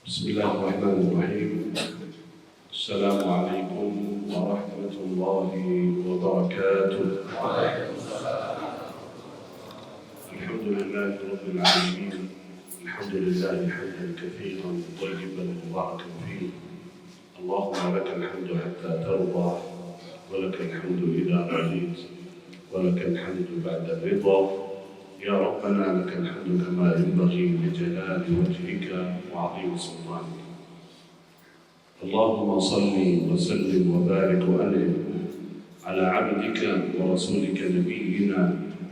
بسم الله الرحمن الرحيم. السلام عليكم ورحمة الله وبركاته. الحمد لله رب العالمين. الحمد لله حمدا كثيرا طيبا مباركا فيه. اللهم لك الحمد حتى ترضى، ولك الحمد إذا رضيت، ولك الحمد بعد الرضا. يا ربنا لك الحمد كما ينبغي لجلال وجهك وعظيم سلطانك. اللهم صل وسلم وبارك وأنعم على عبدك ورسولك نبينا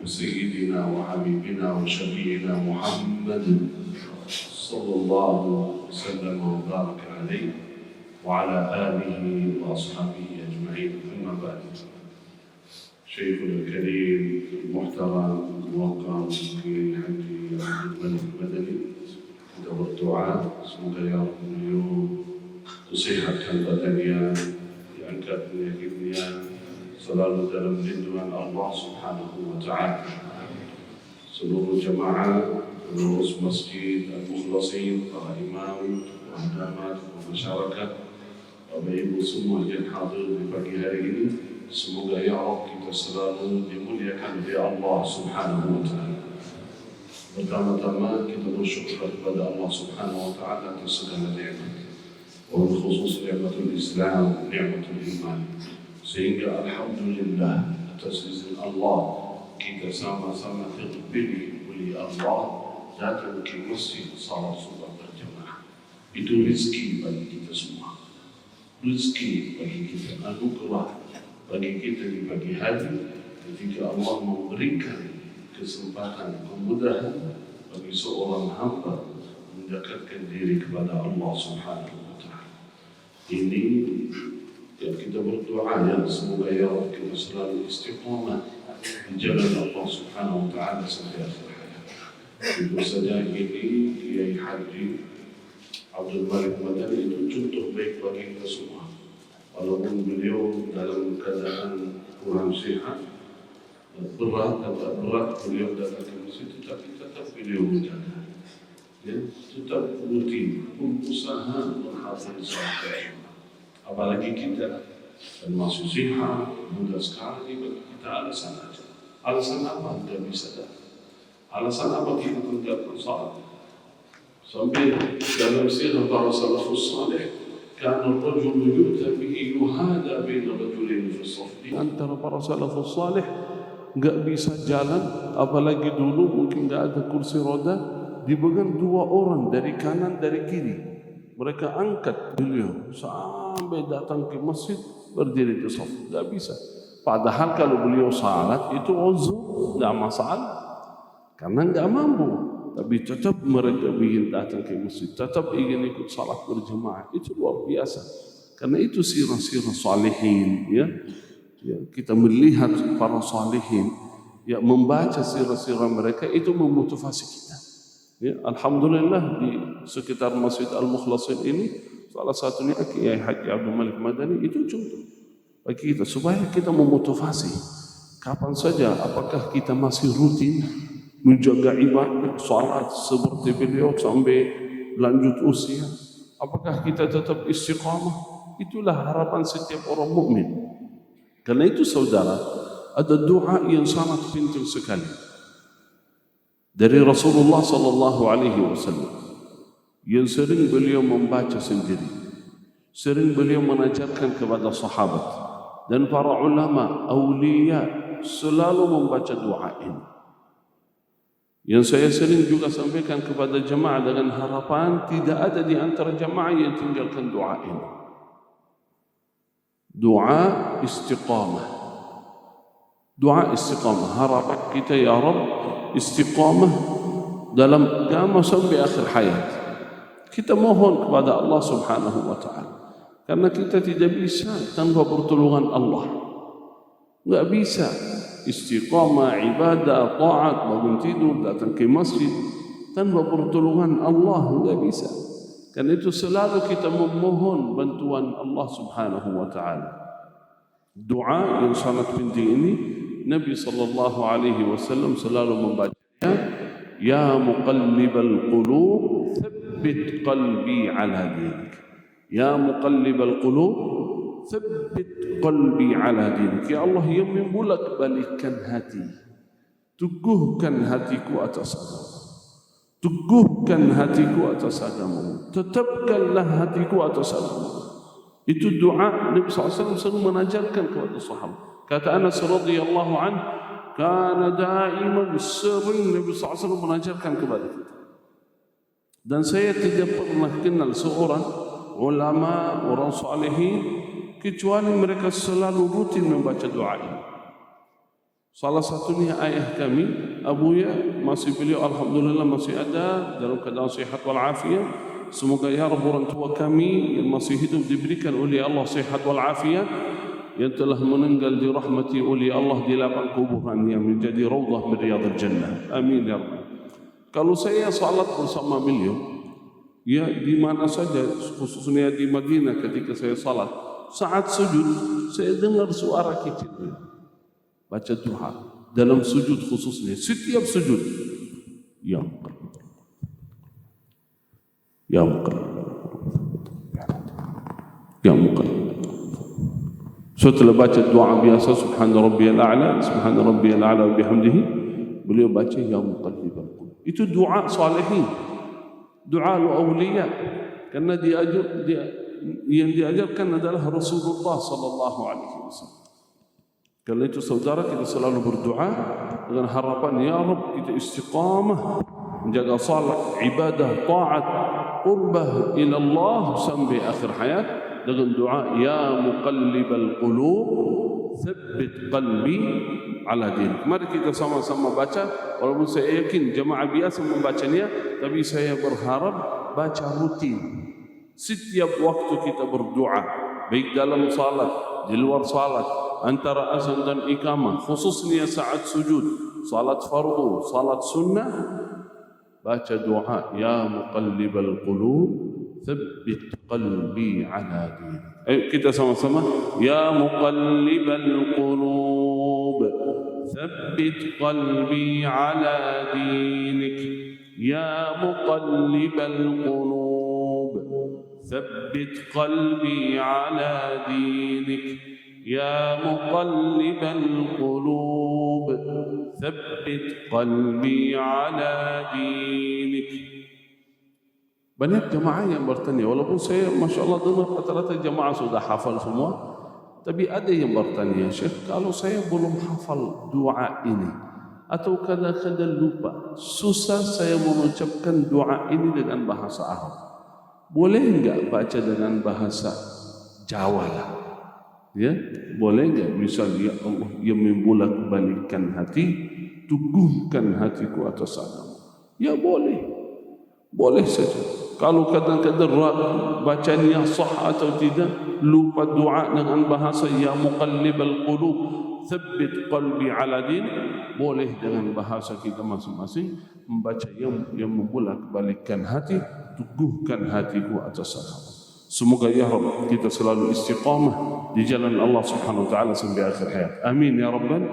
وسيدنا وحبيبنا وشفيعنا محمد صلى الله وسلم وبارك عليه وعلى آله وأصحابه أجمعين. أما بعد، شيخنا الكريم المحترم الموقر في حج عبد الملك المدني kita berdoa semoga ya Allah beliau disehatkan badannya, diangkat penyakitnya, selalu dalam lindungan Allah Subhanahu wa Ta'ala. Seluruh jemaah, pengurus masjid Al-Mukhlasin, para imam, pengamat, masyarakat, Bapak Ibu semua yang hadir di pagi hari ini, semoga ya Allah kita selalu dimuliakan oleh Allah Subhanahu wa Ta'ala. Pertama-tama kita bersyukur kepada Allah Subhanahu wa Ta'ala atas segala nikmat, khusus nikmatul Islam, nikmatul iman. Sehingga alhamdulillah atas izin Allah kita sama-sama terpilih oleh Allah datang ke masjid salat subuh berjamaah. Itu rezeki bagi kita semua, rezeki bagi kita, anugerah bagi kita di pagi hari ketika Allah memberikan kesempatan, kemudahan bagi seorang hamba mendekatkan diri kepada Allah Subhanahu wa Ta'ala. Ini yang kita berdoa ya, semoga ya Allah kita selalu istiqamah di jalan Allah Subhanahu wa Ta'ala sampai akhir hayat. Tentu saja ini Kiai Haji Abdul Malik Madani itu contoh baik bagi kita semua. Walaupun beliau dalam keadaan kurang sehat, berat beliau datang ke masjid, tetapi tetap beliau menjaga, ya, tetap rutin berusaha menghafal salat. Apalagi kita dan masih sehat, mudah sekali bagi kita alasan aja. Alasan apa tidak bisa datang? Alasan apa kita tidak bersalat? Sampai dalam sirah para salafus salih, karena rajul yu'ta bihi yuhada baina rajulain fi as-saff. Antara para salafus salih enggak bisa jalan, apalagi dulu mungkin enggak ada kursi roda, dipegang dua orang dari kanan dari kiri. Mereka angkat beliau sampai datang ke masjid berdiri di shaf. Enggak bisa. Padahal kalau beliau salat itu uzur, enggak masalah. Karena enggak mampu, tapi tetap mereka ingin datang ke masjid, tetap ingin ikut salat berjemaah. Itu luar biasa. Karena itu sirah-sirah salihin, ya. Ya, kita melihat para salihin, ya, membaca sirah-sirah mereka itu memotivasi kita. Ya, alhamdulillah di sekitar Masjid Al-Mukhlasin ini salah satunya Kiai Haji Abdul Malik Madani itu contoh bagi kita supaya kita memotivasi. Kapan saja, apakah kita masih rutin menjaga ibadah salat seperti beliau sampai lanjut usia? Apakah kita tetap istiqamah? Itulah harapan setiap orang mukmin. Karena itu saudara, ada doa yang sangat penting sekali dari Rasulullah sallallahu alaihi wasallam yang sering beliau membaca sendiri, sering beliau mengajarkan kepada sahabat dan para ulama, aulia selalu membaca doa ini. Yang saya sering juga sampaikan kepada jemaah dengan harapan tidak ada di antara jemaah yang tinggalkan doa ini. Doa istiqamah. Doa istiqamah. Harapan kita ya Rabb istiqamah dalam agama sampai akhir hayat. Kita mohon kepada Allah Subhanahu wa Ta'ala. Karena kita tidak bisa tanpa pertolongan Allah. Enggak bisa istiqamah, ibadah, taat, bangun tidur, datang ke masjid tanpa pertolongan Allah, enggak bisa. Karena itu selalu kita memohon bantuan Allah Subhanahu wa Ta'ala. Doa yang sangat penting ini Nabi sallallahu alaihi wasallam selalu membacanya, ya muqallibal qulub thabbit qalbi ala dinik. Ya muqallibal qulub, thabbit qalbi ala dinik. Ya Allah yang membolak-balikkan hati, teguhkan hatiku atas agama. Teguhkan hatiku atas agama. Tetapkanlah hatiku atas agama. Itu doa Nabi SAW selalu mengajarkan kepada sahabat. Kata Anas radhiyallahu anhu, kana daiman, sering Nabi SAW mengajarkan kepada kita. Dan saya tidak pernah kenal seorang ulama, orang salihin, kecuali mereka selalu rutin membaca doa ini. Salah satunya ayah kami, Abuya, beliau alhamdulillah masih ada dalam keadaan sihat wal afiat. Semoga ya Rabb orang tua kami yang masih hidup diberikan oleh Allah sihat wal afiat, yang telah meninggal dirahmati oleh Allah di lapang kuburan yang menjadi raudhah min riyadil jannah. Amin ya Rabb. Kalau saya salat bersama beliau, ya di mana saja, khususnya di Madinah ketika saya salat, saat sujud saya dengar suara kecil baca doa dalam sujud, khususnya setiap sujud, ya setelah baca doa biasa subhana rabbiyal a'la wa bihamdihi, beliau baca ya muqallibal qulub. Itu doa salihin, doa awliya, karena yang diajarkan adalah Rasulullah sallallahu alaihi wasallam. Karena itu saudara, kita selalu berdoa dengan harapan ya Rabb kita istiqamah menjaga salat, ibadah, taat, qurbah ila Allah sampai akhir hayat dengan doa ya muqallibal qulub tsabbit qalbi ala dinik. Mari kita sama-sama baca, walaupun saya yakin jemaah biasa membacanya, tapi saya berharap baca rutin setiap waktu kita berdoa, baik dalam salat, di luar salat, antara azan dan iqamah, khususnya saat sujud, salat fardu, salat sunnah, baca doa ya muqallibal qulub tsabbit qalbi ala dinik. Ayo kita sama-sama ya muqallibal qulub tsabbit qalbi ala dinik. Ya muqallibal qulub tsabbit qalbi ala dinik. Ya muqallibal qulub tsabbit qalbi ala dinik. Banyak jemaah yang bertanya, walaupun saya Masya Allah dengar rata-rata jemaah sudah hafal semua, tapi ada yang bertanya, Syekh, kalau saya belum hafal doa ini, atau kadang-kadang lupa, susah saya mengucapkan doa ini dengan bahasa Arab, boleh enggak baca dengan bahasa Jawa lah? Ya, boleh enggak? Misalnya ya Allah yang membolak-balikkan hati, teguhkan hatiku atas agama. Ya boleh, boleh saja. Kalau kadang-kadang bacanya sah atau tidak, lupa doa dengan bahasa ya muqallibal qulub tsabbit qalbi ala din, boleh dengan bahasa kita masing-masing membaca yang membolak-balikkan hati, teguhkan hatiku atas agama. Semoga ya Rabb kita selalu istiqamah di jalan Allah Subhanahu wa taala sampai akhir hayat. Amin ya rabbal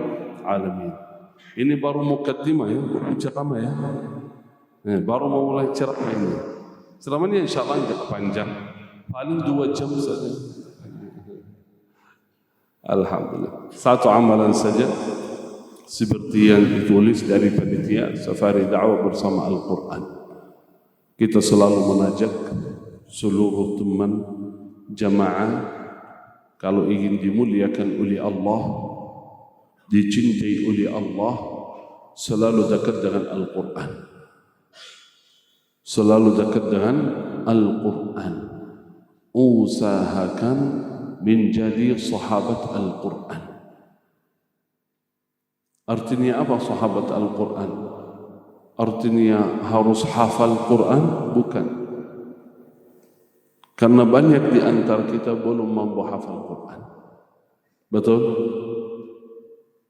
alamin. Ini baru mukaddimah ya, bukan ceramah ya. Baru mau mulai ceramah ini. Ceramah ini insyaallah enggak panjang. Paling 2 jam saja. Alhamdulillah. Satu amalan saja seperti yang ditulis dari panitia Safari Dakwah bersama Al-Quran. Kita selalu mengajak seluruh teman jamaah, kalau ingin dimuliakan oleh Allah, dicintai oleh Allah, selalu dekat dengan Al-Quran. Selalu dekat dengan Al-Quran. Usahakan menjadi sahabat Al-Quran. Artinya apa sahabat Al-Quran? Artinya harus hafal Quran? Bukan. Karena banyak di antara kita belum mampu hafal Quran. Betul?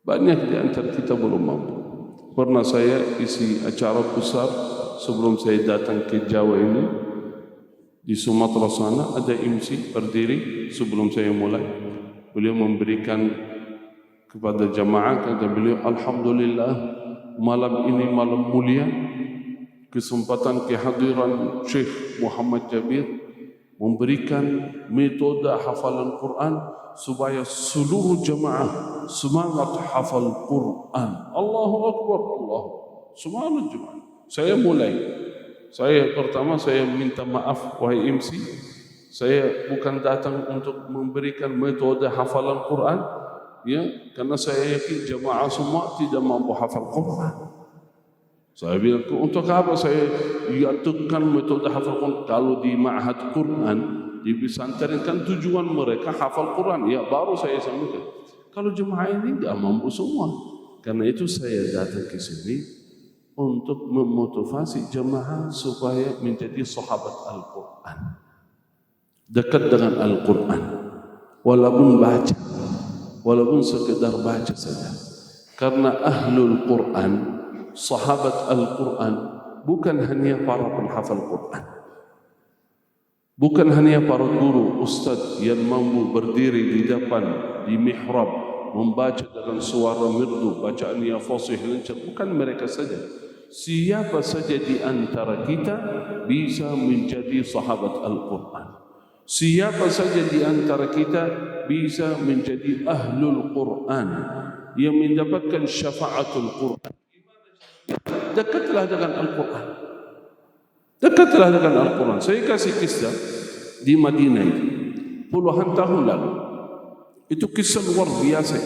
Banyak di antara kita belum mampu. Pernah saya isi acara besar sebelum saya datang ke Jawa ini, di Sumatera sana ada MC berdiri sebelum saya mulai. Beliau memberikan kepada jamaah, kata beliau, alhamdulillah malam ini malam mulia kesempatan kehadiran Syekh Muhammad Jabir memberikan metode hafalan Quran supaya seluruh jemaah semangat hafal Quran. Allahu Akbar, Allah. Semangat jemaah. Saya mulai. Pertama saya minta maaf wahai MC. Saya bukan datang untuk memberikan metode hafalan Quran, ya, karena saya yakin jemaah semua tidak mampu hafal Quran. Saya bilang, untuk apa saya tekan metode hafal Quran? Kalau di ma'had Quran, di pesantren kan tujuan mereka hafal Quran, ya baru saya sampaikan. Kalau jemaah ini tidak mampu semua, karena itu saya datang ke sini untuk memotivasi jemaah supaya menjadi sahabat Al-Quran, dekat dengan Al-Quran, walaupun baca, walaupun sekedar baca saja. Karena ahlul Quran, sahabat Al-Quran, bukan hanya para penghafal Quran, bukan hanya para guru, ustaz yang mampu berdiri di depan, di mihrab, membaca dengan suara merdu, bacaan yang fasih lancar, bukan mereka saja. Siapa saja di antara kita bisa menjadi sahabat Al-Quran. Siapa saja di antara kita bisa menjadi ahlul Quran yang mendapatkan syafaatul Quran. Dekatlah dengan Al-Quran. Dekatlah dengan Al-Quran. Saya kasih kisah di Madinah itu puluhan tahun lalu. Itu kisah luar biasa.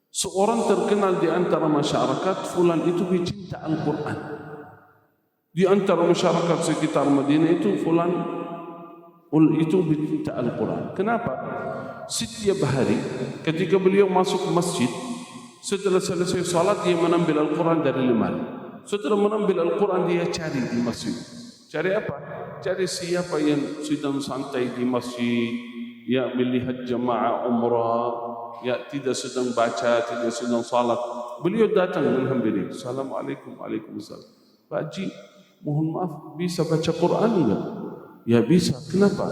Seorang terkenal di antara masyarakat, fulan itu pecinta Al-Quran. Di antara masyarakat sekitar Madinah itu fulan itu pecinta Al-Quran. Kenapa? Setiap hari ketika beliau masuk masjid, setelah selesai salat dia menambil Al-Quran dari lemari. Setelah menambil Al-Quran dia cari di masjid. Cari apa? Cari siapa yang sedang santai di masjid, ya melihat jemaah umrah, ya tidak sedang baca, tidak sedang salat. Beliau datang menghampiri. Assalamualaikum, waalaikumsalam. Pak Haji, mohon maaf, bisa baca Quran enggak? Ya bisa. Kenapa?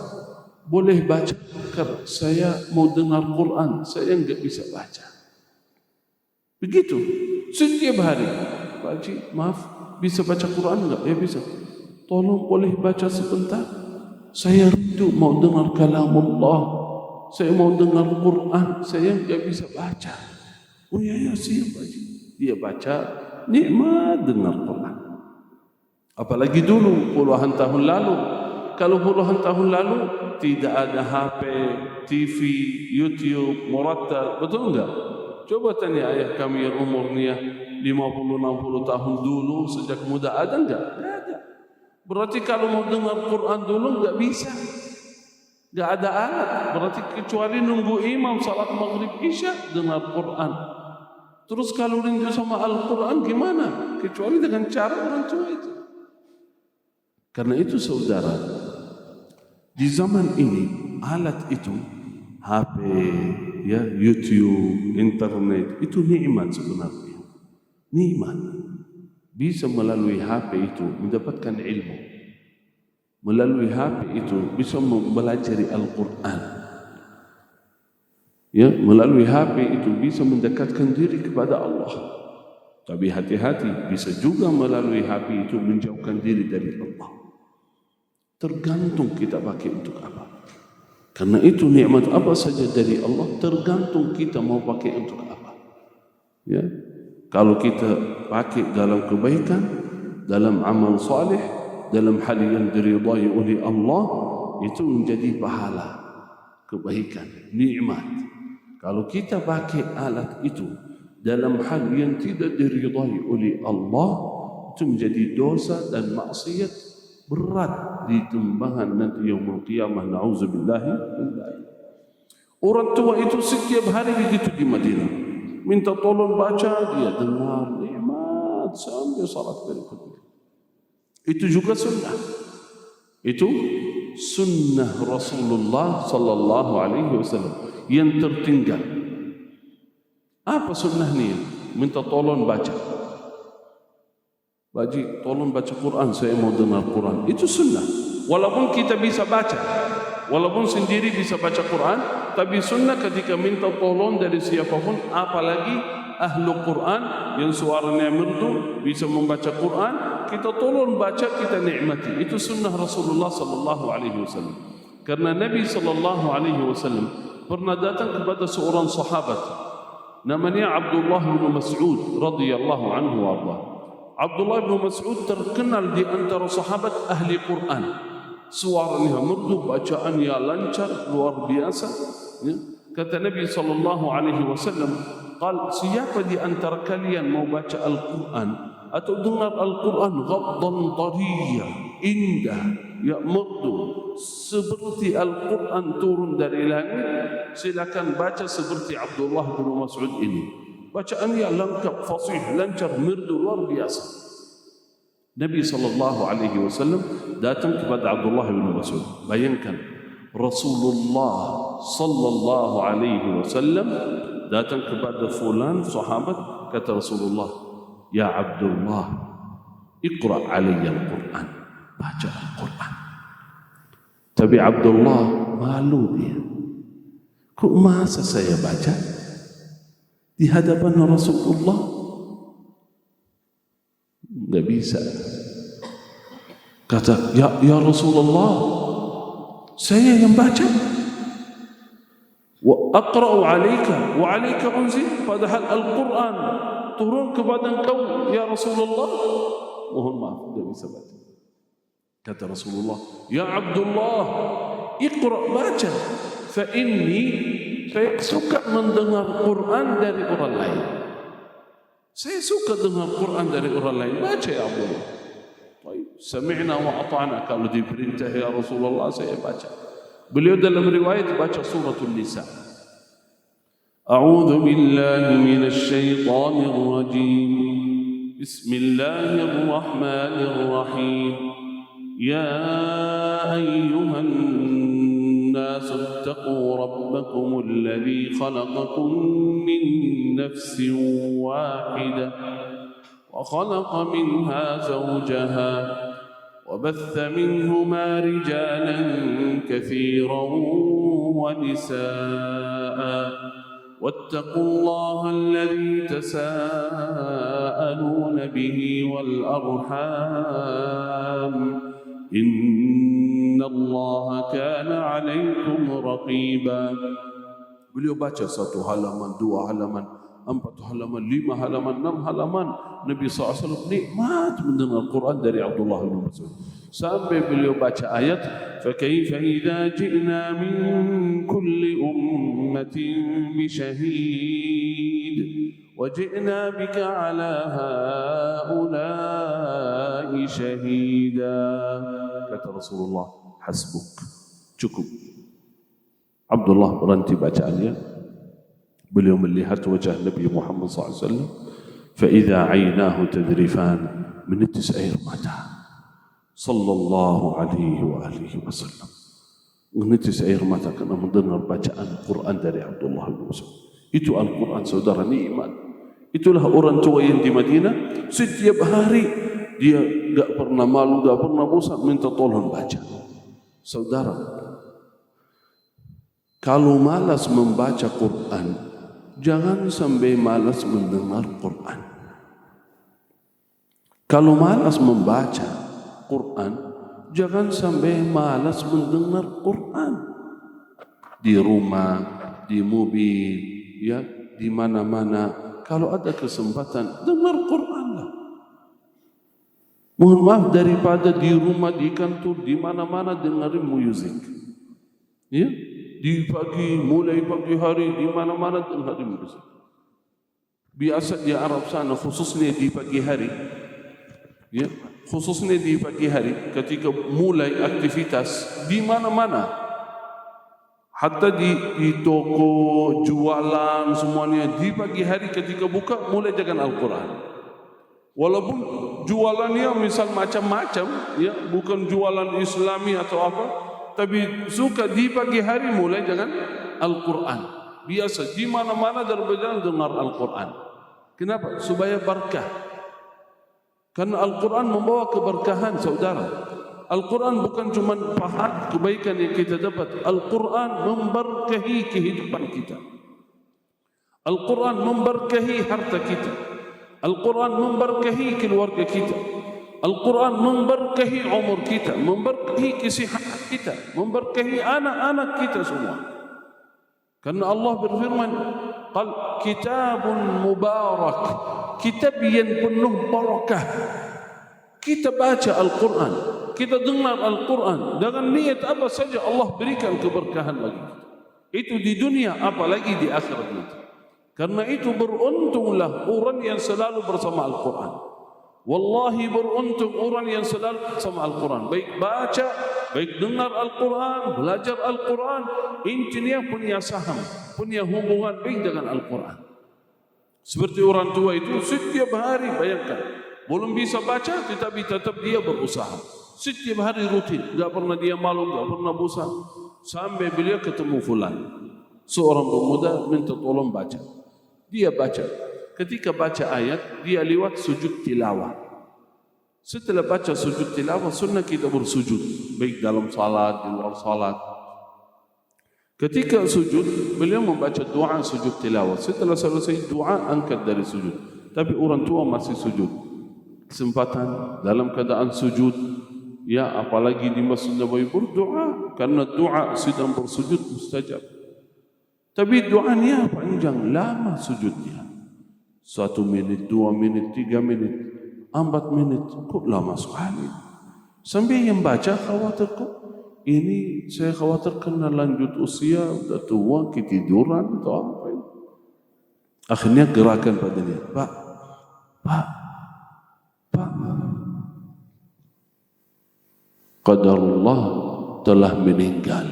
Boleh baca? Karena saya mau dengar Quran, saya enggak bisa baca. Begitu. Setiap hari. Pak Haji, maaf, bisa baca Quran enggak? Ya bisa. Tolong boleh baca sebentar. Saya rindu mau dengar kalamullah. Saya mau dengar Quran, saya enggak bisa baca. Oh ya siap Pak Haji. Dia baca, nikmat dengar Quran. Apalagi dulu puluhan tahun lalu. Kalau puluhan tahun lalu tidak ada HP, TV, YouTube, murattal, betul enggak? Coba tanya ayah kami yang umurnya 50-60 tahun dulu, sejak muda ada enggak? Enggak ada. Berarti kalau mau dengar Quran dulu enggak bisa. Enggak ada alat. Berarti kecuali nunggu imam salat maghrib isya dengar Quran. Terus kalau rindu sama Al-Quran gimana? Kecuali dengan cara orang tua itu. Karena itu saudara, di zaman ini alat itu HP, ya YouTube, internet itu nikmat sebenarnya. Nikmat. Bisa melalui HP itu mendapatkan ilmu. Melalui HP itu bisa mempelajari Al-Quran. Ya, melalui HP itu bisa mendekatkan diri kepada Allah. Tapi hati-hati, bisa juga melalui HP itu menjauhkan diri dari Allah. Tergantung kita pakai untuk apa. Karena itu nikmat apa saja dari Allah tergantung kita mau pakai untuk apa. Ya, kalau kita pakai dalam kebaikan, dalam amal saleh, dalam hal yang diridhai oleh Allah, itu menjadi pahala, kebaikan, nikmat. Kalau kita pakai alat itu dalam hal yang tidak diridhai oleh Allah, itu menjadi dosa dan maksiat berat di timbangan nanti yaumul qiyamah. Nauzubillahi min dzalik. Orang tua itu setiap hari begitu di Madinah, minta tolong baca, dia dengar nikmat sampai salat berikutnya. Itu juga sunnah. Itu sunnah Rasulullah sallallahu alaihi wasallam yang tertinggal. Apa sunnahnya? Minta tolong baca. Baji, tolong baca Quran, saya mau dengar Quran. Itu sunnah. Walaupun kita bisa baca, walaupun sendiri bisa baca Quran, tapi sunnah ketika minta tolong dari siapapun, apalagi ahlu Quran yang suaranya merdu bisa membaca Quran, kita tolong baca, kita nikmati. Itu sunnah Rasulullah sallallahu alaihi wasallam. Karena Nabi sallallahu alaihi wasallam pernah datang kepada seorang sahabat namanya Abdullah bin Mas'ud radhiyallahu anhu warda. Abdullah bin Mas'ud terkenal di antara sahabat ahli Quran. Suaranya merdu, bacaannya lancar, luar biasa. Ya. Kata Nabi sallallahu alaihi wasallam, "Qal, siapa di antara kalian mau baca Al-Quran atau dengar Al-Quran ghaddan tariyya, indah, ya merdu, seperti Al-Quran turun dari langit, silakan baca seperti Abdullah bin Mas'ud ini. Bacaannya lengkap, fasih, lancar, merdu, luar biasa." Nabi sallallahu alaihi wasallam datang kepada Abdullah bin Mas'ud. Bayangkan, Rasulullah sallallahu alaihi wasallam datang kepada fulan sahabat, kata Rasulullah, "Ya Abdullah, iqra' alayya al-Quran." Baca Al-Quran. Tapi Abdullah malu dia. Kok masa saya baca di hadapan Rasulullah? Enggak bisa. Kata, ya Rasulullah, saya yang baca. Wa aqra'u 'alaika wa 'alaika unzil, padahal Al-Quran turun kepada engkau ya Rasulullah. Mohon maaf, tidak bisa baca. Kata Rasulullah, "Ya Abdullah, iqra', baca. Fa inni, saya suka mendengar Quran dari orang lain. Saya suka dengar Quran dari orang lain. Baca ya Abdullah." Baik, sami'na wa ata'na, kalau diperintah ya Rasulullah saya baca. Beliau dalam riwayat baca suratul Nisa. A'udzu billahi minasy syaithanir rajim. Bismillahir rahmanir rahim. Ya ayyuhan nas ittaqu rabbakum alladhi khalaqakum min nafsin wahidah wa khalaqa minha zawjaha وبث منهما رجالا كثيرا ونساء واتقوا الله الذي تساءلون به والأرحام إن الله كان عليكم رقيبا. Beliau baca 1 halaman, 2 halaman, 4 halaman, 5 halaman, 6 halaman. Nabi SAW nikmat mendengar Quran dari Abdullah bin Mas'ud. Sampai beliau baca ayat, فَكَيْفَ إِذَا جِئْنَا مِنْ كُلِّ أُمَّةٍ بِشَهِيدٍ وَجِئْنَا بِكَ عَلَى هَؤُلَاءِ شَهِيدًا. Kata Rasulullah, hasbuk, cukup. Abdullah berhenti bacaannya. Beliau melihat wajah Nabi Muhammad SAW. فَإِذَا عَيْنَاهُ تَذْرِفَانِ, menitis air mata. Sallallahu alaihi wa alihi wasallam. Menitis air mata karena mendengar bacaan Quran dari Abdullah bin Mas'ud. Itu Al-Quran, saudara, nikmat. Itulah orang tua yang di Madinah, setiap hari dia enggak pernah malu, enggak pernah bosan minta tolong baca. Saudara, kalau malas membaca Quran, jangan sampai malas mendengar Quran. Kalau malas membaca Quran, jangan sampai malas mendengar Quran. Di rumah, di mobil, ya, di mana-mana, kalau ada kesempatan dengar Quranlah. Mohon maaf, daripada di rumah, di kantor, di mana-mana dengarin musik. Ya, di pagi, mulai pagi hari, di mana-mana dengarin musik. Biasa di Arab sana, khususnya di pagi hari, ya, khususnya di pagi hari ketika mulai aktivitas di mana-mana, hatta di toko, jualan, semuanya di pagi hari ketika buka mulai jangan Al-Quran. Walaupun jualannya misal macam-macam, ya, bukan jualan Islami atau apa, tapi suka di pagi hari mulai jangan Al-Quran. Biasa di mana-mana dan berjalan dengar Al-Quran. Kenapa? Supaya berkah. Karena Al-Quran membawa keberkahan, saudara. Al-Quran bukan cuma pahala kebaikan yang kita dapat. Al-Quran memberkahi kehidupan kita. Al-Quran memberkahi harta kita. Al-Quran memberkahi keluarga kita. Al-Quran memberkahi umur kita, memberkahi kesihatan kita, memberkahi anak-anak kita semua. Karena Allah berfirman, kitabun mubarak, kitab yang penuh barakah. Kita baca Al-Quran, kita dengar Al-Quran dengan niat apa saja, Allah berikan keberkahan lagi. Itu di dunia, apalagi di akhirat nanti. Karena itu beruntunglah orang yang selalu bersama Al-Quran. Wallahi beruntung orang yang selalu bersama Al-Quran. Baik baca, baik dengar Al-Quran, belajar Al-Quran, intinya punya saham, punya hubungan baik dengan Al-Quran. Seperti orang tua itu setiap hari, bayangkan, belum bisa baca tetapi tetap dia berusaha. Setiap hari rutin, tidak pernah dia malu, tidak pernah bosan. Sampai beliau ketemu fulan, seorang pemuda minta tolong baca. Dia baca. Ketika baca ayat, dia lewat sujud tilawah. Setelah baca sujud tilawah, sunnah kita bersujud, baik dalam salat, di luar salat. Ketika sujud, beliau membaca doa sujud tilawah. Setelah selesai doa, angkat dari sujud. Tapi orang tua masih sujud. Kesempatan dalam keadaan sujud, ya apalagi di Masjid Nabawi berdoa, karena doa sedang bersujud mustajab. Tapi doanya panjang, lama sujudnya. 1 minit, 2 minit, 3 menit, 4 menit, kok lama sekali. Sampai yang baca khawatir, kok ini saya khawatir kena lanjut usia, sudah tua, ketiduran atau apa ini. Akhirnya gerakan pada dia, Pak, qadarullah telah meninggal.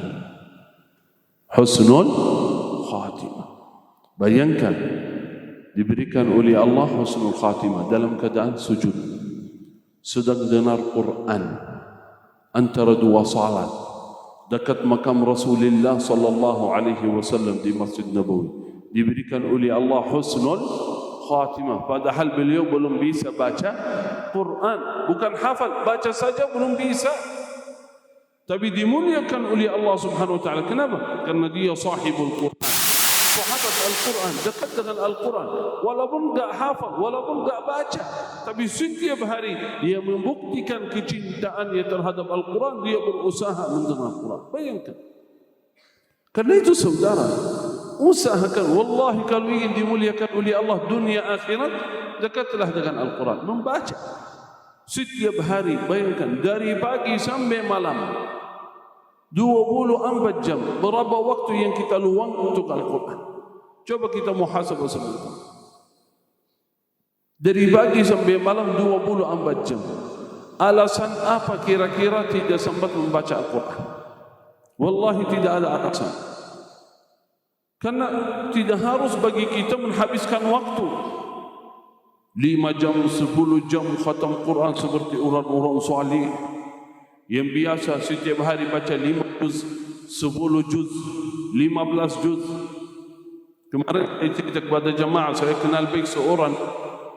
Husnul khatimah. Bayangkan, diberikan oleh Allah husnul khatimah dalam keadaan sujud, sedang dengar Quran antara dua salat dekat makam Rasulullah sallallahu alaihi wasallam di Masjid Nabawi. Diberikan oleh Allah husnul khatimah, padahal beliau belum bisa baca Quran, bukan hafal, baca saja belum bisa. Tapi dimuliakan oleh Allah Subhanahu wa taala. Kenapa? Karena dia sahibul Quran. Sahabat Al-Quran, dekat dengan Al-Quran, walaupun tak hafal, walaupun tak baca, tapi setiap hari dia membuktikan kecintaannya terhadap Al-Quran, dia berusaha mendengar Al-Quran. Bayangkan. Karena itu saudara, usahakan, wallahi kalau ingin dimuliakan oleh Allah dunia akhirat, dekatlah dengan Al-Quran, membaca setiap hari. Bayangkan, dari pagi sampai malam, 24 jam, berapa waktu yang kita luang untuk Al-Quran? Coba kita muhasabah sebentar. Dari pagi sampai malam 24 jam. Alasan apa kira-kira tidak sempat membaca Al-Quran? Wallahi tidak ada alasan. Karena tidak harus bagi kita menghabiskan waktu 5 jam, 10 jam khatam Quran seperti orang-orang salih yang biasa setiap hari baca 5 juz, 10 juz, 15 juz. Kemarin saya cerita kepada jamaah, saya kenal baik seorang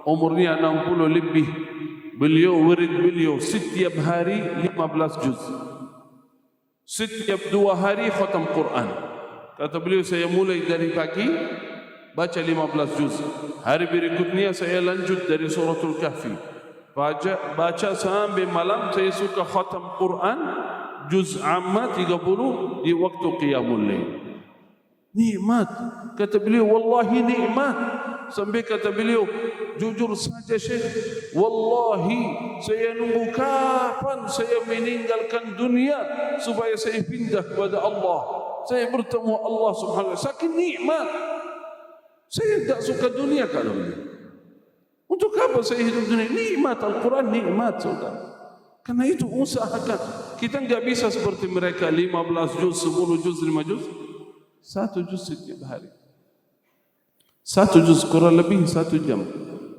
umurnya 60 lebih. Beliau wirid beliau setiap hari 15 juz. Setiap 2 hari khatam Quran. Kata beliau, saya mulai dari pagi baca 15 juz. Hari berikutnya saya lanjut dari suratul Kahfi. Baca sampai malam, saya suka khatam Quran juz amma 30 di waktu qiyamul lail. Nikmat, kata beliau, wallahi nikmat. Sampai kata beliau, jujur saja Syekh, wallahi saya nunggu kapan saya meninggalkan dunia supaya saya pindah kepada Allah, saya bertemu Allah Subhanahu wa taala. Saking nikmat. Saya tak suka dunia kalau ini. Untuk apa saya hidup dunia? Nikmat Al-Quran, nikmat saudara. Karena itu usahakan. Kita enggak bisa seperti mereka 15 juz, 10 juz, 5 juz. 1 juz setiap hari. 1 juz kurang lebih 1 jam.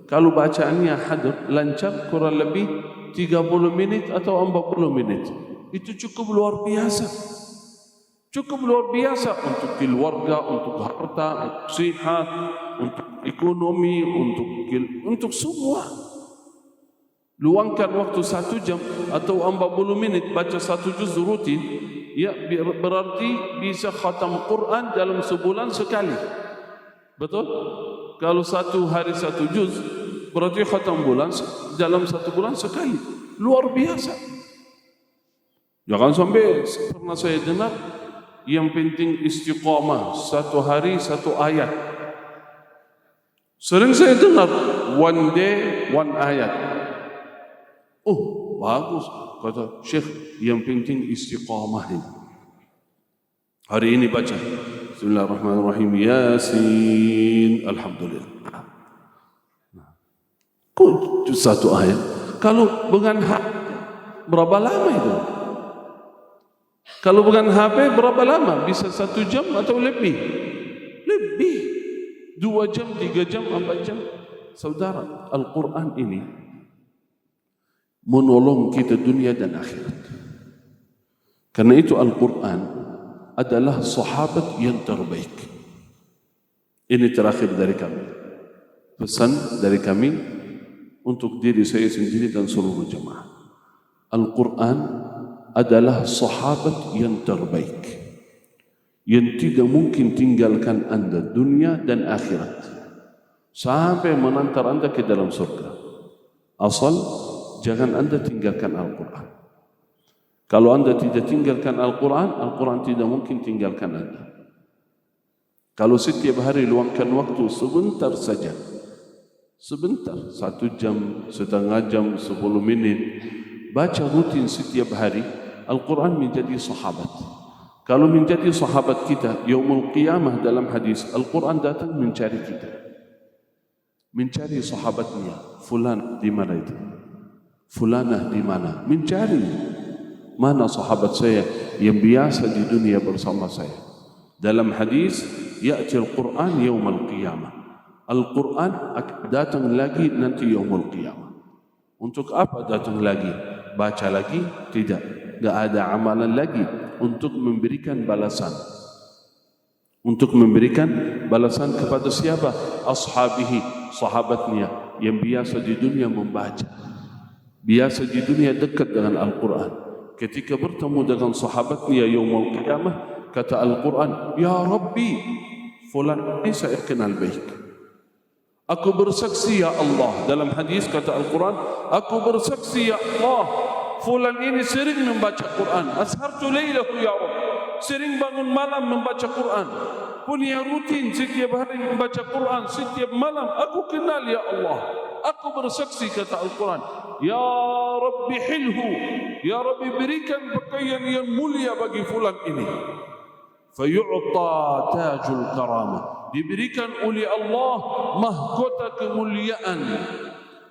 Kalau bacaannya hadir, lancar, kurang lebih 30 menit atau 40 menit. Itu cukup luar biasa. Cukup luar biasa untuk keluarga, untuk harta, untuk sehat, untuk ekonomi, untuk semua. Luangkan waktu 1 jam atau 40 menit baca 1 juz rutin, ya berarti bisa khatam Quran dalam sebulan sekali. Betul? Kalau 1 hari 1 juz, Berarti khatam bulan dalam 1 bulan sekali. Luar biasa. Jangan sampai pernah saya dengar yang penting istiqamah 1 hari 1 ayat. Sering saya dengar one day 1 ayat. Oh, bagus kata Syekh, yang penting istiqamah ini. Hari ini baca Bismillahirrahmanirrahim Yasin Alhamdulillah. Kok 1 ayat? Kalau dengan berapa lama itu? Kalau dengan HP berapa lama? Bisa 1 jam atau lebih? Lebih 2 jam, 3 jam, 4 jam. Saudara, Al-Quran ini menolong kita dunia dan akhirat. Karena itu Al-Quran adalah sahabat yang terbaik. Ini terakhir dari kami. Pesan dari kami untuk diri saya sendiri dan seluruh jemaah. Al-Quran adalah sahabat yang terbaik, yang tidak mungkin tinggalkan anda dunia dan akhirat sampai menantar anda ke dalam surga. Asal jangan anda tinggalkan Al-Quran. Kalau anda tidak tinggalkan Al-Quran, Al-Quran tidak mungkin tinggalkan anda. Kalau setiap hari luangkan waktu sebentar saja, sebentar, 1 jam, setengah jam, 10 menit, baca rutin setiap hari, Al-Quran menjadi sahabat. Kalau menjadi sahabat kita, yaumul qiyamah dalam hadis, Al-Quran datang mencari kita. Mencari sahabatnya, fulan di mana itu? Fulanah di mana? Mencari mana sahabat saya yang biasa di dunia bersama saya. Dalam hadis, ya'ti Al-Quran yaumul qiyamah. Al-Quran datang lagi nanti yaumul qiyamah. Untuk apa datang lagi? Baca lagi? Tidak. Tidak ada amalan lagi untuk memberikan balasan. Untuk memberikan balasan kepada siapa? Ashabihi, sahabatnya yang biasa di dunia membaca, biasa di dunia dekat dengan Al-Quran. Ketika bertemu dengan sahabatnya yaumul qiyamah, kata Al-Quran, Ya Rabbi, fulan ini saya kenal baik. Aku bersaksi ya Allah. Dalam hadis kata Al-Quran, aku bersaksi ya Allah, fulan ini sering membaca Quran. Ashartu laylahu ya Rabb, sering bangun malam membaca Quran, punya rutin setiap hari membaca Quran, setiap malam. Aku kenal ya Allah, aku bersaksi kata Al-Quran, Ya Rabbi hilhu, ya Rabbi berikan pakaian yang mulia bagi fulan ini. Fayu'ta tajul karamah, diberikan oleh Allah mahkota kemuliaan.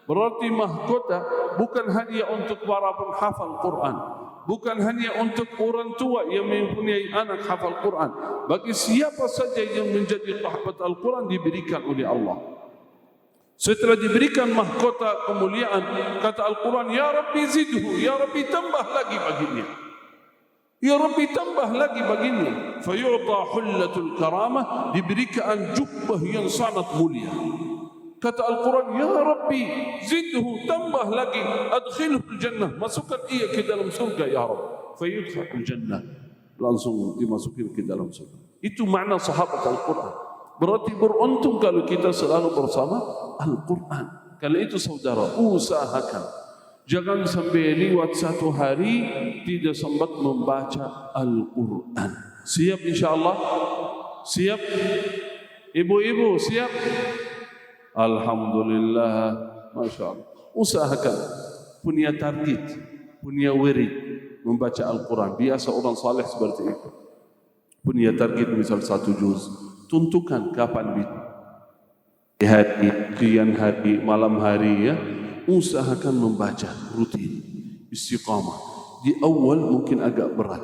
Berarti mahkota bukan hanya untuk para penghafal Quran, bukan hanya untuk orang tua yang mempunyai anak hafal Quran. Bagi siapa saja yang menjadi sahabat Al-Quran diberikan oleh Allah. Setelah diberikan mahkota kemuliaan, kata Al-Quran, Ya Rabbi zidhu, Ya Rabbi tambah lagi baginya, Ya Rabbi tambah lagi baginya. Fayu'ta hullatul karamah, diberikan jubbah yang sangat mulia. Kata Al-Quran, Ya Rabbi zidhu, tambah lagi, adkhilhul jannah, masukkan ia ke dalam surga ya Rabb. Fayudkhilul jannah, langsung dimasukin ke dalam surga. Itu makna sahabat Al-Quran. Berarti beruntung kalau kita selalu bersama Al-Quran. Kalau itu saudara, usahakan jangan sampai lewat 1 hari tidak sempat membaca Al-Quran. Siap insyaAllah? Siap? Ibu-ibu siap? Alhamdulillah, Masya Allah. Usahakan punya target, punya wirid membaca Al-Quran. Biasa orang saleh seperti itu. Punya target misal 1 juz, tentukan kapan di hari, kian hari, malam hari ya. Usahakan membaca rutin, istiqamah. Di awal mungkin agak berat,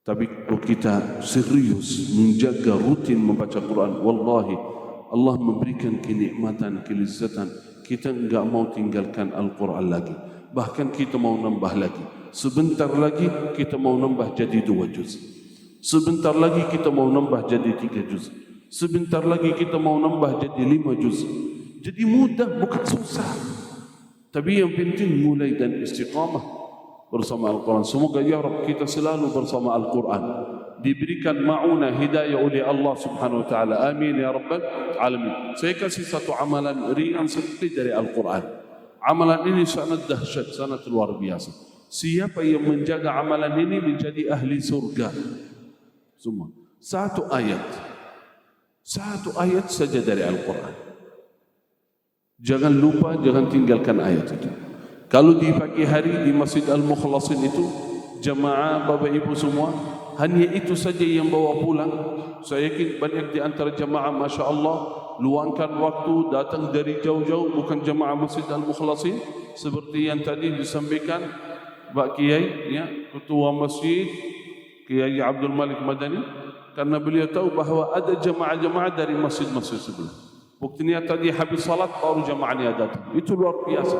tapi kalau kita serius menjaga rutin membaca Quran, wallahi Allah memberikan kenikmatan, kelezatan. Kita enggak mau tinggalkan Al-Quran lagi. Bahkan kita mau nambah lagi. Sebentar lagi kita mau nambah jadi 2 juz. Sebentar lagi kita mau nambah jadi 3 juz. Sebentar lagi kita mau nambah jadi 5 juz. Jadi mudah, bukan susah. Tapi yang penting mulai dan istiqamah bersama Al-Quran. Semoga ya Rabb kita selalu bersama Al-Quran. diberikan ma'unah hidayah oleh Allah Subhanahu wa taala. Amin ya rabbal alamin. Saya kasih satu amalan ringan seperti dari Al-Quran. Amalan ini sangat dahsyat, sangat luar biasa. Siapa yang menjaga amalan ini menjadi ahli surga. Semua. Satu ayat saja dari Al-Quran. Jangan lupa, jangan tinggalkan ayat itu. Kalau di pagi hari di Masjid Al-Mukhlasin itu, jamaah Bapak Ibu semua, hanya itu saja yang bawa pulang. Saya yakin banyak di antara jamaah, Masya Allah, luangkan waktu datang dari jauh-jauh, bukan jamaah Masjid Al-Mukhlasin, seperti yang tadi disampaikan Pak Kiai, ya, Ketua Masjid Kiai Abdul Malik Madani, karena beliau tahu bahawa ada jamaah-jamaah dari masjid-masjid sebelah. Buktinya tadi habis salat baru jamaahnya datang. Itu luar biasa.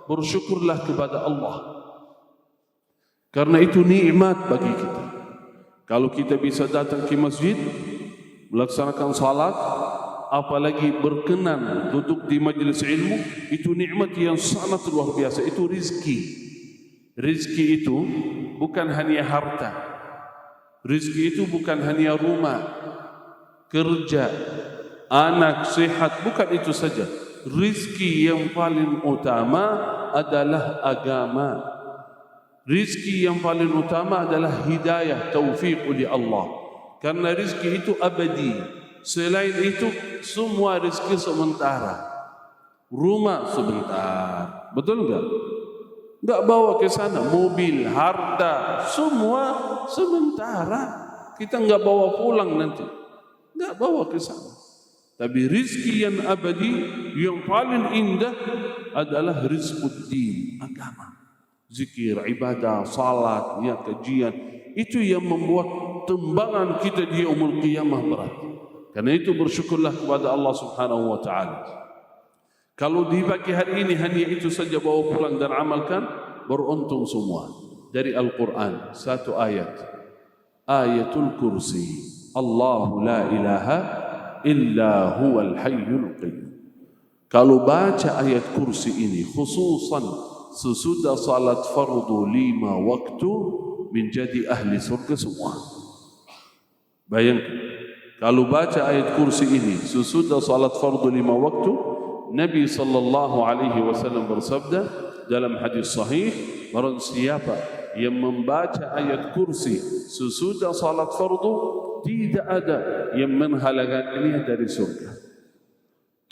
Bersyukurlah kepada Allah. Karena itu nikmat bagi kita. Kalau kita bisa datang ke masjid, melaksanakan salat, apalagi berkenan duduk di majlis ilmu, itu nikmat yang sangat luar biasa. Itu rizki. Rizki itu bukan hanya harta. Rizki itu bukan hanya rumah, kerja, anak, sehat, bukan itu saja. Rizki yang paling utama adalah agama. Rizki yang paling utama adalah hidayah, taufiq oleh Allah. Karena rizki itu abadi. Selain itu, semua rizki sementara. Rumah sebentar. Betul enggak? Enggak bawa ke sana. Mobil, harta, semua sementara. Kita enggak bawa pulang nanti. Enggak bawa ke sana. Tapi rizki yang abadi, yang paling indah adalah rizquddin, agama. Zikir, ibadah, salat, ya, kajian. Itu yang membuat tembangan kita di yaumul qiyamah berat. Karena itu bersyukurlah kepada Allah Subhanahu wa taala. Kalau di pagi hari ini hanya itu saja bawa pulang dan amalkan, beruntung semua. Dari Al-Quran, satu ayat. Ayatul Kursi. Allahu la ilaha illa huwal hayyul qayyum. Kalau baca ayat kursi ini, khususan sesudah salat fardu 5 waktu, menjadi ahli surga semua. Bayangkan, kalau baca ayat kursi ini sesudah salat fardu 5 waktu, Nabi sallallahu alaihi wasallam bersabda dalam hadis sahih, barang siapa yang membaca ayat kursi sesudah salat fardu, tidak ada yang menghalanginya dari surga.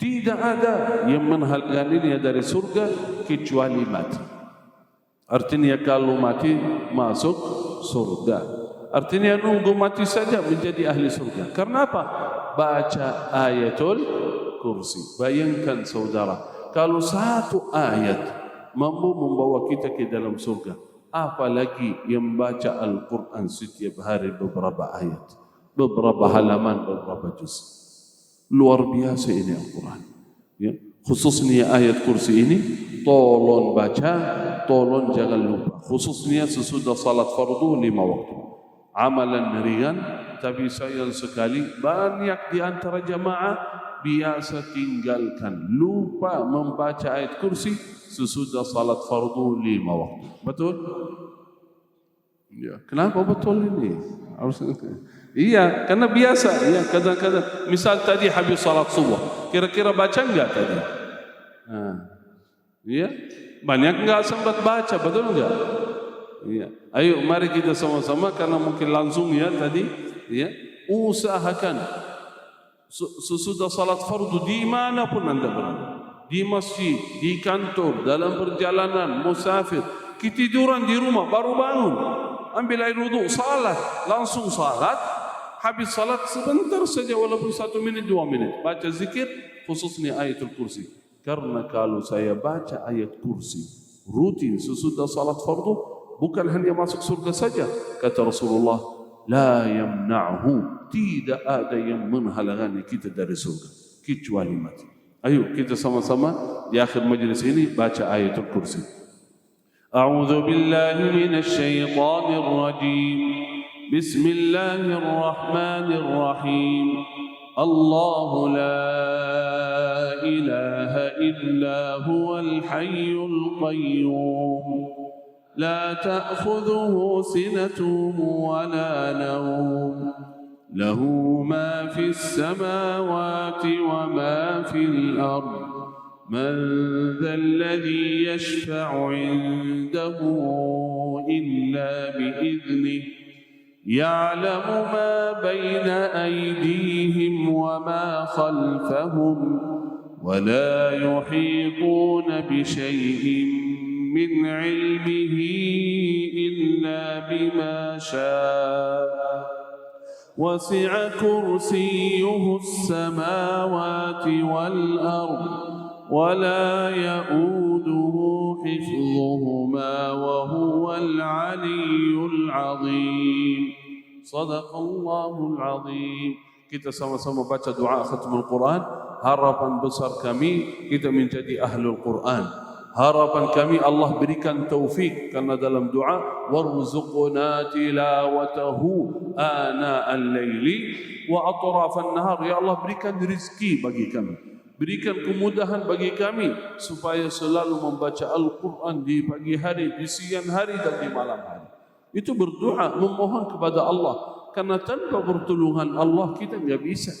Tidak ada yang menghalanginya dari surga kecuali mati. Artinya kalau mati masuk surga. Artinya nunggu mati saja menjadi ahli surga. Karena apa? Baca ayatul kursi. Bayangkan saudara, kalau satu ayat mampu membawa kita ke dalam surga, apalagi yang baca Al-Quran setiap hari beberapa ayat, beberapa halaman, beberapa juz. Luar biasa ini Al-Quran, ya. Khususnya ayat kursi ini, tolong baca, tolong jangan lupa. Khususnya sesudah salat fardu 5 waktu. Amalan ringan, tapi sayang sekali banyak di antara jamaah biasa tinggalkan, lupa membaca ayat kursi sesudah salat fardu 5 waktu. Betul? Ya. Kenapa betul ini? Iya, karena biasa. Ya, kadang-kadang. Misal tadi habis salat subuh, kira-kira baca enggak tadi? Iya, banyak enggak sempat baca, betul enggak? Iya. Ayo, mari kita sama-sama, karena mungkin langsung ya tadi. Ya, usahakan sesudah salat fardu di mana pun anda berada, di masjid, di kantor, dalam perjalanan, musafir, ketiduran di rumah, baru bangun, ambil air wudu, salat, langsung salat. Habis salat sebentar saja, walaupun 1 minit 2 menit, baca zikir, khususnya ayatul kursi. Karena kalau saya baca ayat kursi rutin sesudah salat fardu, bukan hanya masuk surga saja, kata Rasulullah, la yamna'hu, tidak ada yang menghalangi kita dari surga kecuali mati. Ayo kita sama-sama di akhir majlis ini baca ayatul kursi. A'udzu billahi minasy syaithanir rajim. Bismillahirrahmanirrahim. Allahu la ilaha illa huwal hayyul qayyum. لا تأخذه سنة ولا نوم له ما في السماوات وما في الأرض من ذا الذي يشفع عنده إلا بإذنه يعلم ما بين أيديهم وما خلفهم ولا يحيطون بشيء من علمه إلا بما شاء وسع كرسيه السماوات والأرض ولا يؤوده حفظهما وهو العلي العظيم صدق الله العظيم. Kita sama-sama baca doa khatmul Quran. Harapan besar kami kita menjadi ahlul Quran. Harapan kami Allah berikan taufik, karena dalam doa warzuqna tilawatahu ana al-laili wa atrafan nahar, ya Allah berikan rezeki bagi kami, berikan kemudahan bagi kami supaya selalu membaca Al-Quran di pagi hari, di siang hari dan di malam hari. Itu berdoa, memohon kepada Allah, karena tanpa pertolongan Allah kita enggak bisa.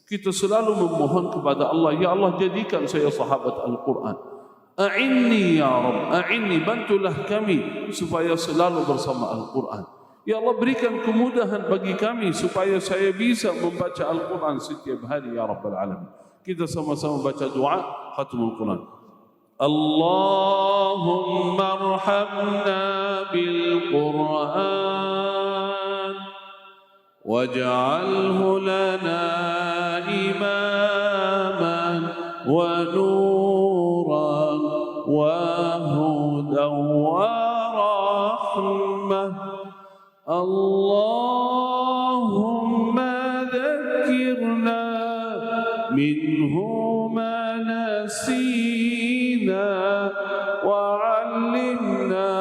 Kita selalu memohon kepada Allah, ya Allah jadikan saya sahabat Al-Quran. A'inni ya Rabb, a'inni, bantulah kami supaya selalu bersama Al-Quran. Ya Allah berikan kemudahan bagi kami supaya saya bisa membaca Al-Quran setiap hari ya Rabbal Alamin. Kita sama-sama baca doa khatmul Quran. Allahumma arhamna bil Quran waj'alhu lana imaman wa nuran wa hudan wa rahmah. Allahumma dhakkirna minhu ma nasina wa 'allimna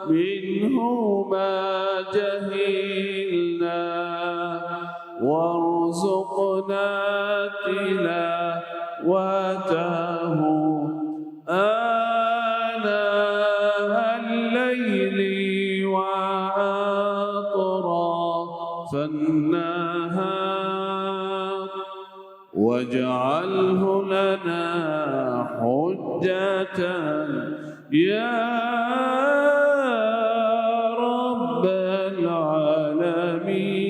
minhu ma jahilna warzuqna tilawatahu ana al-layli wa atrafan nahar waj'alhu lana hujjatan ya rabbal alamin.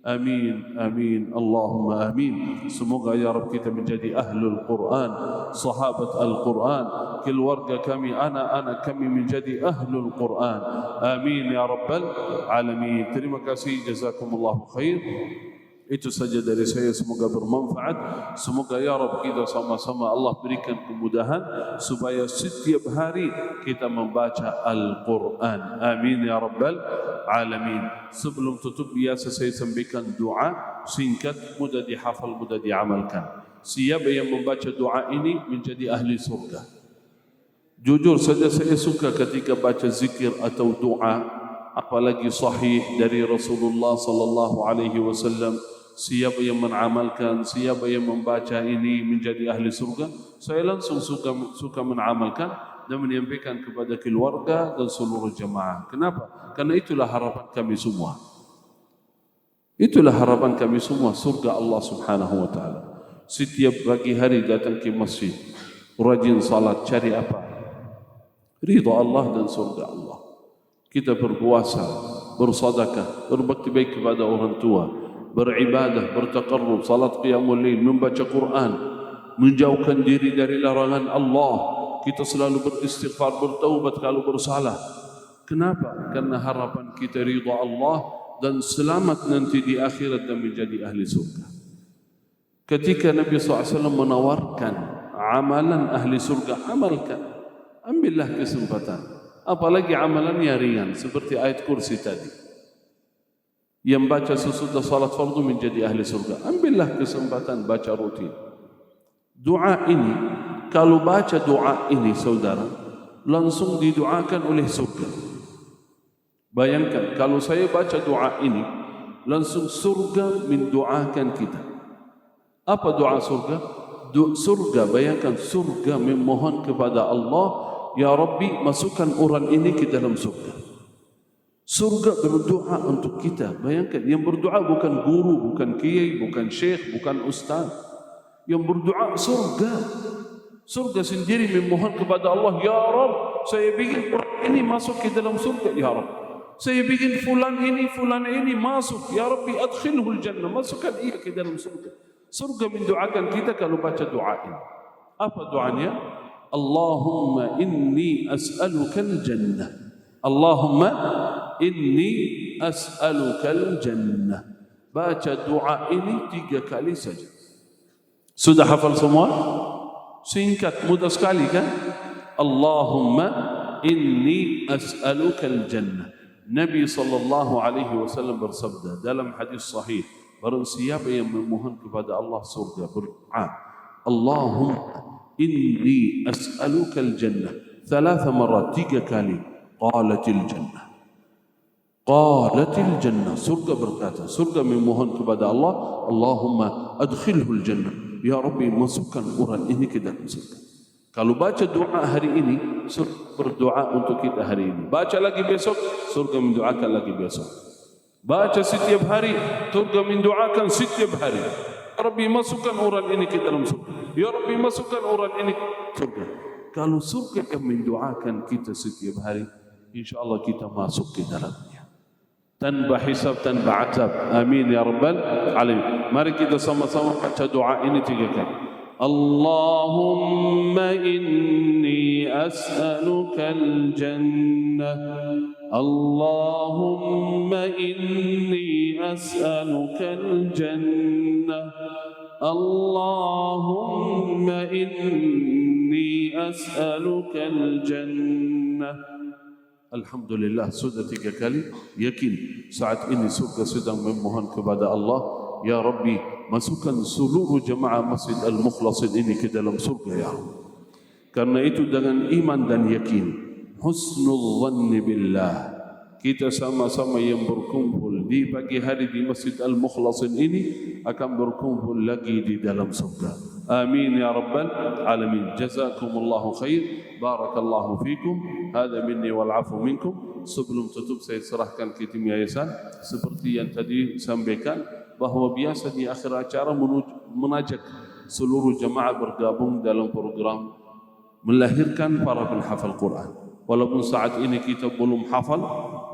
Amin, amin, Allahumma amin. Semoga ya Rabb kita menjadi ahlul Quran, sahabat Al-Quran, keluarga kami, anak-anak kami menjadi ahlul Quran. Amin ya Rabbal alamin. Terima kasih, jazakumullahu khair. Itu saja dari saya, semoga bermanfaat. Semoga ya Rabb kita sama-sama Allah berikan kemudahan supaya setiap hari kita membaca Al-Quran. Amin ya Rabbal alamin. Sebelum tutup biasa saya sampaikan doa singkat, mudah dihafal, mudah diamalkan. Siapa yang membaca doa ini menjadi ahli surga. Jujur saja saya suka ketika baca zikir atau doa, apalagi sahih dari Rasulullah sallallahu alaihi wasallam. Siapa yang mengamalkan, siapa yang membaca ini menjadi ahli surga. Saya langsung suka mengamalkan dan menyampaikan kepada keluarga dan seluruh jemaah. Kenapa? Karena itulah harapan kami semua. Itulah harapan kami semua, surga Allah Subhanahu wa taala. Setiap pagi hari datang ke masjid, rajin salat, cari apa? Ridha Allah dan surga Allah. Kita berpuasa, bersedekah, berbakti baik kepada orang tua, beribadah, bertaqarrub, salat qiyamul lail, membaca Quran, menjauhkan diri dari larangan Allah. Kita selalu beristighfar, bertaubat kalau bersalah. Kenapa? Karena harapan kita ridha Allah dan selamat nanti di akhirat dan menjadi ahli surga. Ketika Nabi SAW menawarkan amalan ahli surga, amalkan, ambillah kesempatan. Apalagi amalannya ringan seperti ayat kursi tadi. Yang baca sesudah salat fardu menjadi ahli surga. Ambillah kesempatan baca rutin. Doa ini, kalau baca doa ini saudara, langsung didoakan oleh surga. Bayangkan kalau saya baca doa ini, langsung surga mendoakan kita. Apa doa surga? Surga, bayangkan surga memohon kepada Allah Ya Rabbi, masukkan orang ini ke dalam surga. Surga berdoa untuk kita. Bayangkan, yang berdoa bukan guru, bukan kiai, bukan syekh, bukan ustaz. Yang berdoa surga. Surga sendiri memohon kepada Allah, Ya Rabb, saya bikin orang ini masuk ke dalam surga, Ya Rabb. Saya bikin fulan ini masuk, Ya Rabbi adkhilhul jannah, masukkan ia ke dalam surga. Surga mendoakan kita kalau baca doa ini. Apa doanya? Allahumma inni as'alukal jannah. Allahumma inni as'alukal jannah. Baca doa ini 3 kali saja. Sudah hafal semua? Singkat, mudah sekali kan? Allahumma inni as'alukal jannah. Nabi SAW bersabda dalam hadis sahih, barang siapa yang memohon kepada Allah surga, berdoa, Allahumma inni as'alukal jannah 3 marat, 3 kali, qalatil jannah. Qalatil jannah, surga berkata, surga memohon kepada Allah, Allahumma adkhilhul jannah. Ya Rabbi, masukkan orang ini ke dalam surga. Kalau baca doa hari ini, surga berdoa untuk kita hari ini. Baca lagi besok, surga mendoakan lagi besok. Baca setiap hari, surga mendoakan setiap hari. Ya Rabbi, masukkan orang ini ke dalam surga. Ya Rabbi, masukkan orang ini ke surga. Kalau surga yang mendoakan kita setiap hari, insyaAllah kita masuk ke dalamnya. Tanpa hisab, tanpa azab. Amin ya Rabbal Alamin. Mari kita sama-sama baca doa ini 3 kali. Allahumma inni as'alukal jannah. Allahumma inni as'alukal jannah. Allahumma inni as'alukal jannah. Alhamdulillah, sudah 3 kali. Yakin saat ini surga sedang memohon kepada Allah, Ya Rabbi, masukkan seluruh jemaah Masjid Al-Mukhlasin ini ke dalam surga, Ya Rabbi. Karena itu dengan iman dan yakin, husnul dhanni billah, kita sama-sama yang berkumpul di pagi hari di Masjid Al-Mukhlasin ini akan berkumpul lagi di dalam surga. Amin ya Rabbal Alamin. Jazakumullahu khair. Barakallahu fikum. Hada minni wal afu minkum. Sebelum tutup saya serahkan ke tim yayasan. Seperti yang tadi sampaikan, bahawa biasa di akhir acara menajak seluruh jemaah bergabung dalam program melahirkan para penghafal Quran. Walaupun saat ini kita belum hafal,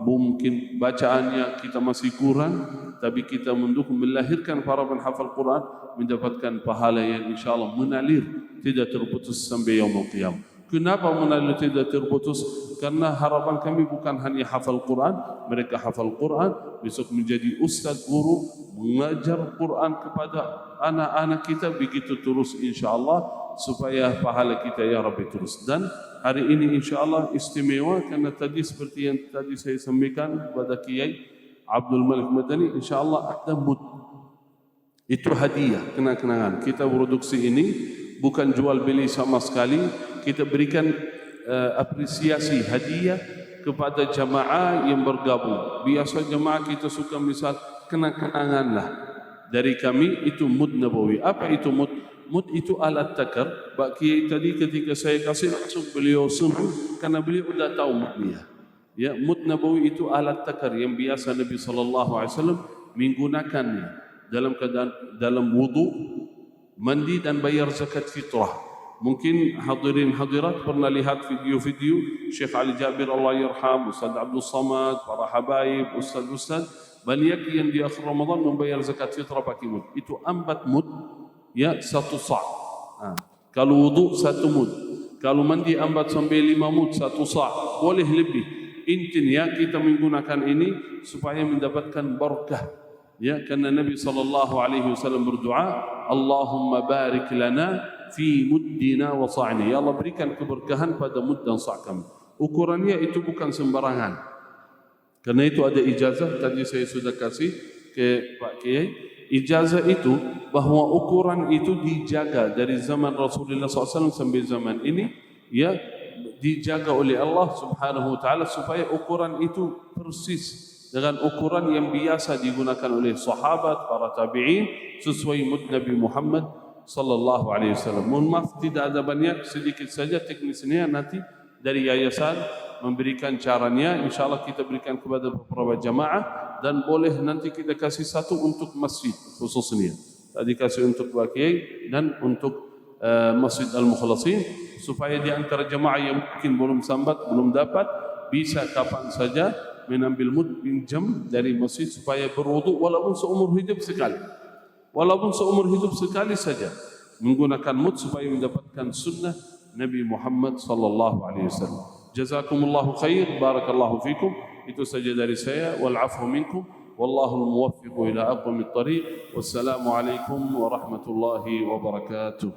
mungkin bacaannya kita masih kurang, tapi kita mendukung melahirkan para penghafal Quran mendapatkan pahala yang insyaAllah mengalir tidak terputus sampai yaumul qiyamah. Kenapa mengalir tidak terputus? Karena harapan kami bukan hanya hafal Quran, mereka hafal Quran, besok menjadi ustaz guru, mengajar Quran kepada anak-anak kita, begitu terus insyaAllah, supaya pahala kita ya Rabbi terus. Dan hari ini insyaAllah istimewa, karena tadi seperti yang tadi saya sampaikan kepada Kiai Abdul Malik Madani, insyaAllah ada mud. Itu hadiah, kenang-kenangan. Kita produksi ini bukan jual beli sama sekali, kita berikan apresiasi hadiah kepada jamaah yang bergabung. Biasa jamaah kita suka misal kenang-kenangan lah dari kami, itu mud nabawi. Apa itu mud? Mud itu alat takar. Pak Kiai tadi ketika saya kasih langsung beliau sembuh karena beliau sudah tahu mudnya. Ya, mud nabawi itu alat takar yang biasa Nabi SAW menggunakannya dalam keadaan dalam wudu, mandi dan bayar zakat fitrah. Mungkin hadirin hadirat pernah lihat video-video Syekh Ali Jabir Allah yarham, Ustaz Abdul Samad, para habaib, ustaz-ustaz banyak yang di akhir Ramadan membayar zakat fitrah pakai mud. Itu 4 mud, ya, 1 sa'. Kalau wudu 1 mud, kalau mandi 4 sampai 5 mud 1 sa', boleh lebih. Intinya kita menggunakan ini supaya mendapatkan barakah. Ya, karena Nabi SAW berdoa, Allahumma barik lana fi muddina wa sa'ni. Ya Allah, berikan keberkahan pada mud dan sa' kami. Ukurannya itu bukan sembarangan. Karena itu ada ijazah, tadi saya sudah kasih ke Pak Kiai. Ijazah itu bahwa ukuran itu dijaga dari zaman Rasulullah SAW sampai zaman ini, ya, dijaga oleh Allah Subhanahu wa taala supaya ukuran itu persis dengan ukuran yang biasa digunakan oleh sahabat, para tabi'in sesuai mud Nabi Muhammad sallallahu alaihi wasallam. Mohon maaf tidak ada banyak, sedikit saja teknisnya nanti dari yayasan memberikan caranya, insyaAllah kita berikan kepada beberapa jamaah, dan boleh nanti kita kasih satu untuk masjid khususnya. Tadi kasih untuk Baqi dan untuk Masjid Al-Mukhlasin, supaya di antara jamaah yang mungkin belum sambat, belum dapat, bisa kapan saja mengambil mud, pinjam dari masjid supaya berwudu walaupun seumur hidup sekali. Walaupun seumur hidup sekali saja menggunakan mud supaya mendapatkan sunnah Nabi Muhammad sallallahu alaihi wasallam. Jazakumullahu khair, barakallahu fikum. Itu saja dari saya. Wal afwu minkum. Wallahu al-muwaffiq ila aqwamit thariq. Wassalamu alaikum warahmatullahi wabarakatuh.